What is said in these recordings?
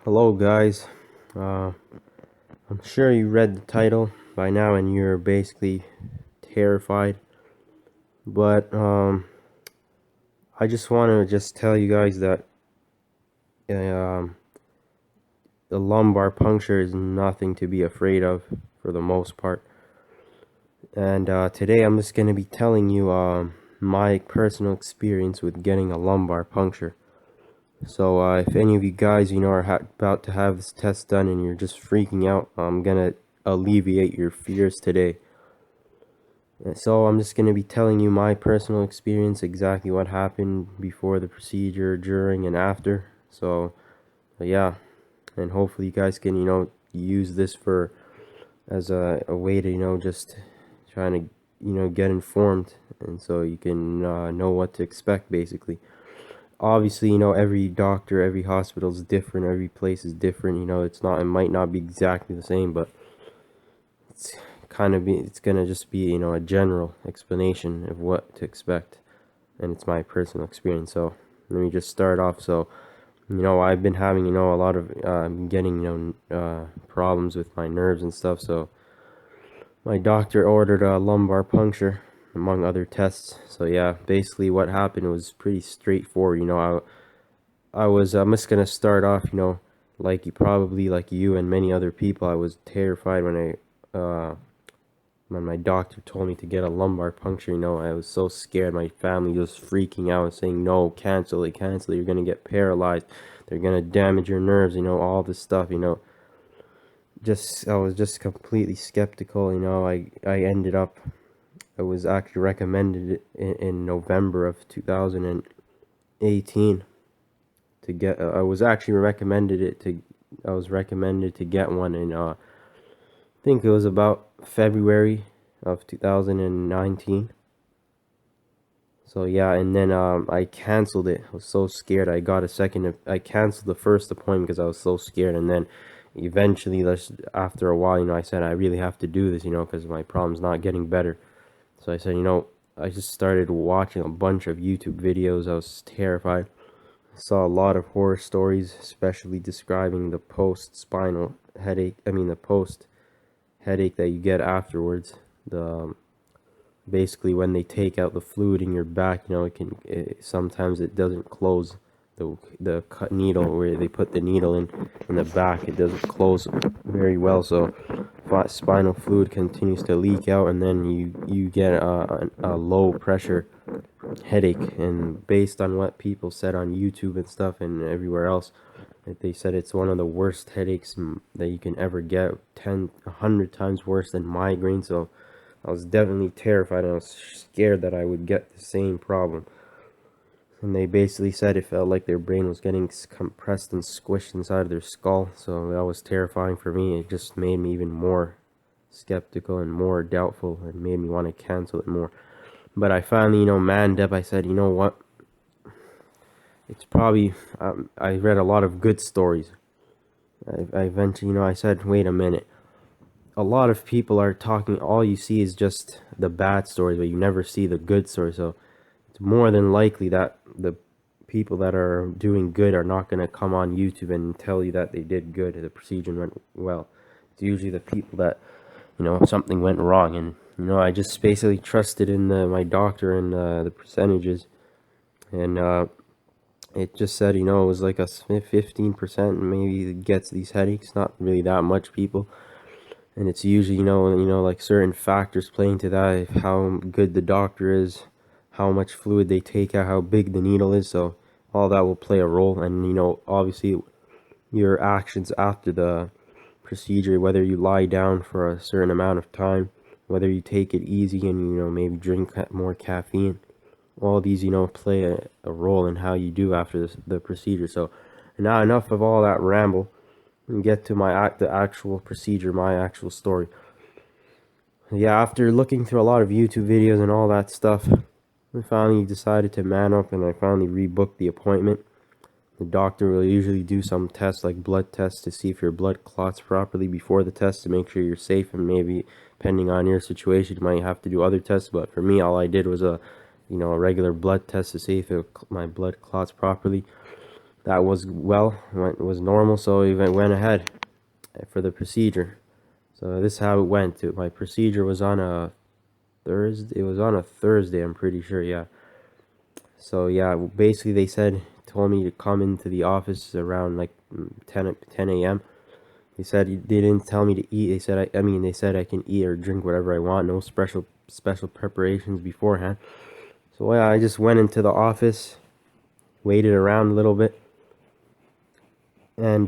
Hello guys, uh, I'm sure you read the title by now and you're basically terrified, but I just want to tell you guys that um, the lumbar puncture is nothing to be afraid of for the most part. And today I'm just going to be telling you my personal experience with getting a lumbar puncture. So if any of you guys are about to have this test done and you're just freaking out, I'm gonna alleviate your fears today. And so I'm just gonna be telling you my personal experience, exactly what happened before the procedure, during, and after. So yeah, and hopefully you guys can use this for as a way to just trying to get informed, and so you can know what to expect basically. Obviously, every doctor, every hospital is different, every place is different. It might not be exactly the same, but it's it's gonna just be a general explanation of what to expect, and it's my personal experience. So let me just start off. So I've been having a lot of getting problems with my nerves and stuff. So my doctor ordered a lumbar puncture among other tests. So yeah, basically what happened was pretty straightforward. I'm just gonna start off, like you and many other people. I was terrified when my doctor told me to get a lumbar puncture. I was so scared. My family was freaking out and saying, "No, cancel it, cancel it. You're gonna get paralyzed. They're gonna damage your nerves." All this stuff. I was just completely skeptical. I ended up. I was actually recommended in November of 2018 to get. I was actually recommended it to. I was recommended to get one in. I think it was about February of 2019. So yeah, and then I canceled it. I was so scared. I canceled the first appointment because I was so scared, and then eventually, after a while, I said I really have to do this, because my problem's not getting better. So I said, I just started watching a bunch of YouTube videos. I was terrified. I saw a lot of horror stories, especially describing the post-spinal headache. I mean, the post headache that you get afterwards. The basically when they take out the fluid in your back, sometimes it doesn't close. The cut needle where they put the needle in the back, it doesn't close very well. So spinal fluid continues to leak out, and then you get a low pressure headache. And based on what people said on YouTube and stuff and everywhere else, they said it's one of the worst headaches that you can ever get, 100 times worse than migraine. So I was definitely terrified, and I was scared that I would get the same problem. And they basically said it felt like their brain was getting compressed and squished inside of their skull. So that was terrifying for me. It just made me even more skeptical and more doubtful, and made me want to cancel it more. But I finally, manned up. I said, you know what? It's probably, I read a lot of good stories. I eventually, I said, wait a minute. A lot of people are talking, all you see is just the bad stories, but you never see the good stories. So it's more than likely that the people that are doing good are not going to come on YouTube and tell you that they did good, the procedure went well. It's usually the people that, something went wrong. And, I just basically trusted in my doctor and the percentages. And it just said, it was like a 15% maybe gets these headaches, not really that much people. And it's usually, like certain factors play into that, how good the doctor is, how much fluid they take out, how big the needle is. So all that will play a role. And, obviously your actions after the procedure, whether you lie down for a certain amount of time, whether you take it easy and, maybe drink more caffeine. All these, play a role in how you do after the procedure. So now enough of all that ramble, and get to the actual procedure, my actual story. Yeah, after looking through a lot of YouTube videos and all that stuff, I finally decided to man up, and I finally rebooked the appointment. The doctor will usually do some tests, like blood tests, to see if your blood clots properly before the test, to make sure you're safe. And maybe depending on your situation, you might have to do other tests. But for me, all I did was a regular blood test to see if my blood clots properly. that was was normal, so we went ahead for the procedure. So this is how it went. My procedure was on a Thursday. It was on a Thursday, I'm pretty sure. Yeah. So yeah, basically told me to come into the office around like 10 a.m. They didn't tell me to eat. They said I can eat or drink whatever I want. No special preparations beforehand. So yeah, I just went into the office, waited around a little bit, and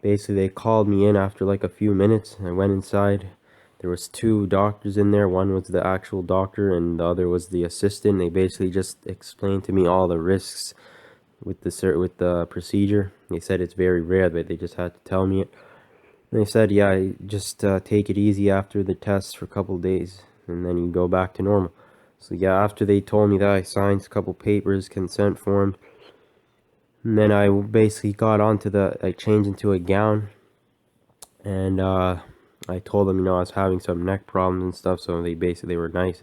basically they called me in after like a few minutes. I went inside. There was two doctors in there. One was the actual doctor and the other was the assistant. They basically just explained to me all the risks with the procedure. They said it's very rare, but they just had to tell me it. And they said, yeah, just take it easy after the test for a couple days, and then you go back to normal. So yeah, after they told me that, I signed a couple papers, consent form, and then I basically got onto I changed into a gown, and I told them, I was having some neck problems and stuff, so they were nice,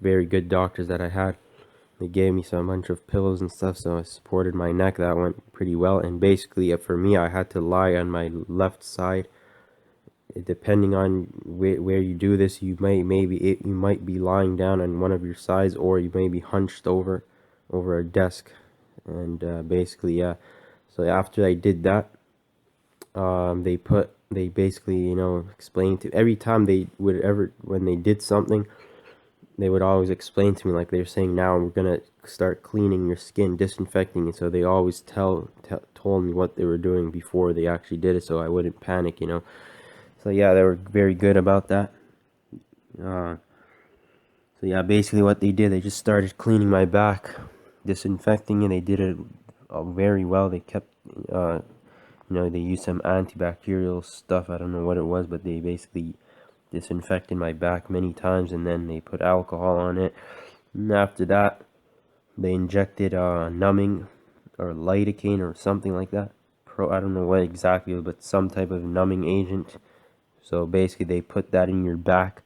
very good doctors that I had. They gave me some bunch of pillows and stuff, so I supported my neck. That went pretty well. And basically, for me, I had to lie on my left side. Depending on where you do this, you might be lying down on one of your sides, or you may be hunched over a desk. And basically, yeah. So after I did that, they basically, explained to every time when they did something, they would always explain to me, like they're saying, now we're gonna start cleaning your skin, disinfecting it. So they always told me what they were doing before they actually did it, so I wouldn't panic. So yeah, they were very good about that. So yeah, basically what they did, they just started cleaning my back, disinfecting it. They did it very well. They kept, they used some antibacterial stuff. I don't know what it was, but they basically disinfected my back many times, and then they put alcohol on it. And after that, they injected numbing or lidocaine or something like that. I don't know what exactly, but some type of numbing agent. So basically, they put that in your back,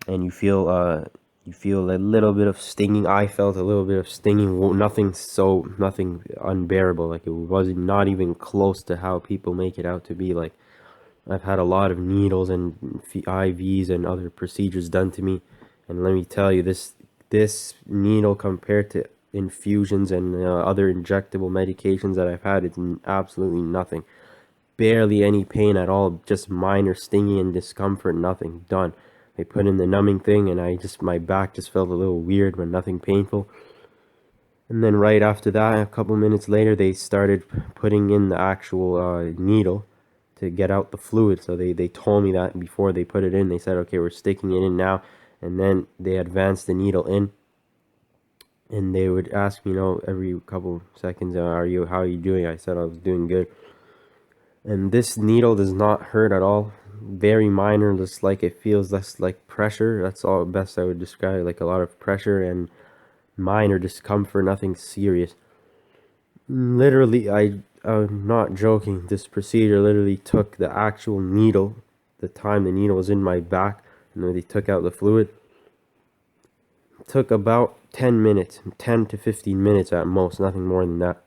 and you feel a little bit of stinging. I felt a little bit of stinging. Nothing unbearable. Like it wasn't not even close to how people make it out to be. Like I've had a lot of needles and IVs and other procedures done to me, and let me tell you, this needle compared to infusions and other injectable medications that I've had, it's absolutely nothing. Barely any pain at all, just minor stinging and discomfort, nothing. Done. They put in the numbing thing, and my back just felt a little weird, but nothing painful. And then right after that, a couple minutes later, they started putting in the actual needle to get out the fluid. So they told me that before they put it in. They said, okay, we're sticking it in now. And then they advanced the needle in. And they would ask me, every couple seconds, how are you doing? I said I was doing good. And this needle does not hurt at all. Very minor, just like it feels less like pressure. That's all best I would describe it, like a lot of pressure and minor discomfort, nothing serious. Literally, I'm not joking. This procedure literally took the actual needle, the time the needle was in my back, and then they took out the fluid. It took about 10 minutes, 10 to 15 minutes at most, nothing more than that.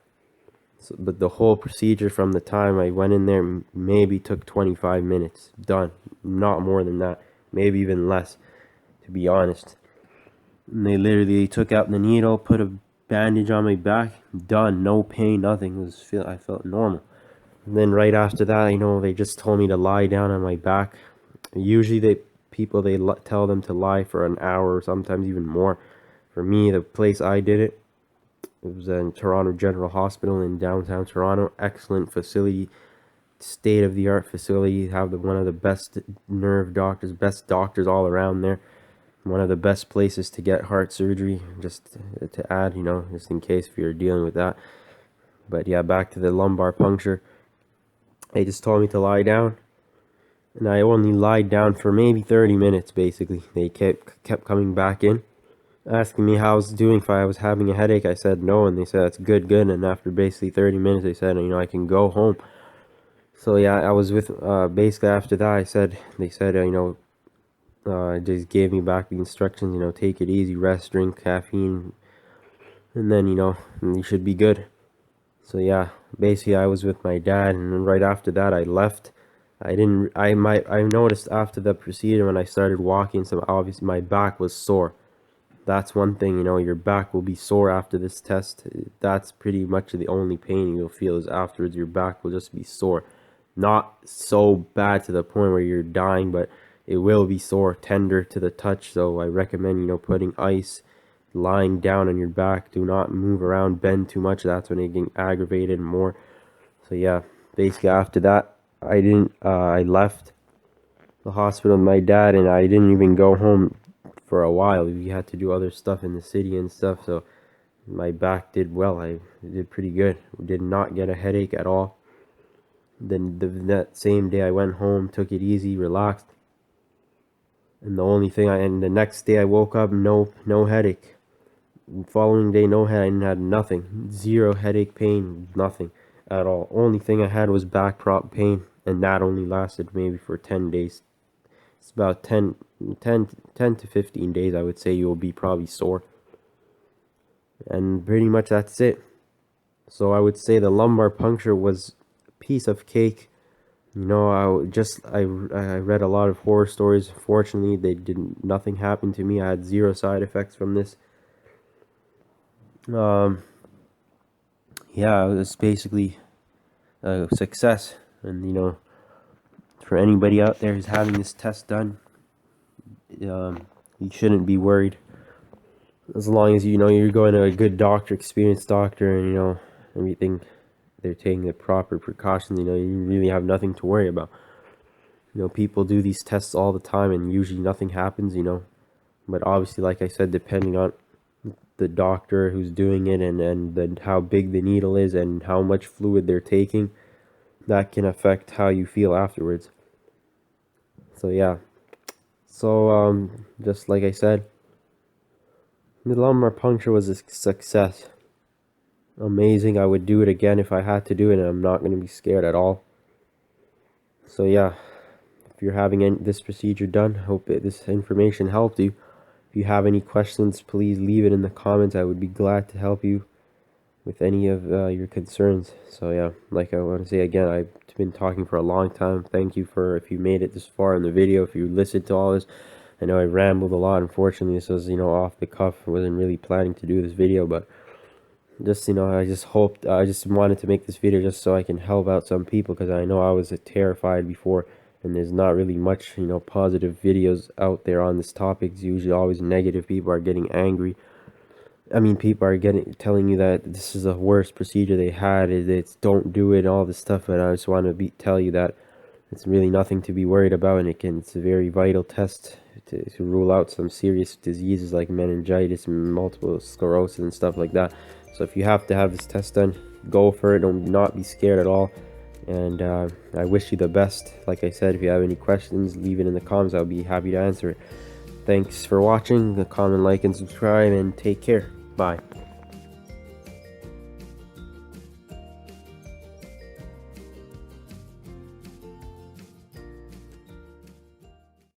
So, but the whole procedure from the time I went in there maybe took 25 minutes. Done. Not more than that. Maybe even less, to be honest. And they literally took out the needle, put a bandage on my back. Done. No pain, nothing. I felt normal. And then right after that, they just told me to lie down on my back. Usually they tell them to lie for an hour or sometimes even more. For me, the place I did it, it was in Toronto General Hospital in downtown Toronto. Excellent facility, state-of-the-art facility. Have one of the best nerve doctors, best doctors all around there. One of the best places to get heart surgery, just to add, just in case if you're dealing with that. But yeah, back to the lumbar puncture. They just told me to lie down, and I only lied down for maybe 30 minutes, basically. They kept coming back in, asking me how I was doing, if I was having a headache. I said no, and they said that's good. And after basically 30 minutes, they said, I can go home. So yeah, I was with, basically after that, they said, just gave me back the instructions, take it easy, rest, drink caffeine, and then, you should be good. So yeah, basically I was with my dad, and right after that I left. I noticed after the procedure when I started walking, so obviously my back was sore. That's one thing, your back will be sore after this test. That's pretty much the only pain you'll feel is afterwards. Your back will just be sore. Not so bad to the point where you're dying, but it will be sore, tender to the touch. So I recommend, putting ice, lying down on your back. Do not move around, bend too much. That's when it gets aggravated more. So yeah, basically after that, I left the hospital with my dad, and I didn't even go home for a while. We had to do other stuff in the city and stuff, so my back did well. I did pretty good. Did not get a headache at all. Then that same day I went home, took it easy, relaxed, and the next day I woke up, no headache. The following day, no headache, I had nothing, zero headache, pain, nothing at all. Only thing I had was back prop pain, and that only lasted maybe for 10 days. It's about 10 to 15 days, I would say you'll be probably sore. And pretty much that's it. So I would say the lumbar puncture was a piece of cake. I read a lot of horror stories. Fortunately, nothing happened to me. I had zero side effects from this. Yeah, it was basically a success. And for anybody out there who's having this test done, you shouldn't be worried. As long as you're going to a good doctor, experienced doctor, and everything, they're taking the proper precautions, you really have nothing to worry about. People do these tests all the time and usually nothing happens, but obviously, like I said, depending on the doctor who's doing it, and then how big the needle is and how much fluid they're taking, that can affect how you feel afterwards. So yeah, so just like I said, the lumbar puncture was a success. Amazing. I would do it again if I had to do it, and I'm not going to be scared at all. So yeah, if you're having this procedure done, hope this information helped you. If you have any questions, please leave it in the comments. I would be glad to help you with any of your concerns. So yeah, like I want to say again, I've been talking for a long time. Thank you if you made it this far in the video, if you listened to all this. I know I rambled a lot. Unfortunately, this was off the cuff. I wasn't really planning to do this video, but just I just wanted to make this video just so I can help out some people, because I know I was terrified before, and there's not really much positive videos out there on this topic. It's usually always negative. People are getting angry. I mean, people are telling you that this is the worst procedure they had. It's don't do it, all this stuff. But I just want to tell you that it's really nothing to be worried about, and it's a very vital test to rule out some serious diseases like meningitis and multiple sclerosis and stuff like that. So if you have to have this test done, go for it. Don't not be scared at all. And I wish you the best. Like I said, if you have any questions, leave it in the comments. I'll be happy to answer it. Thanks for watching. Comment, like, and subscribe, and take care. Bye.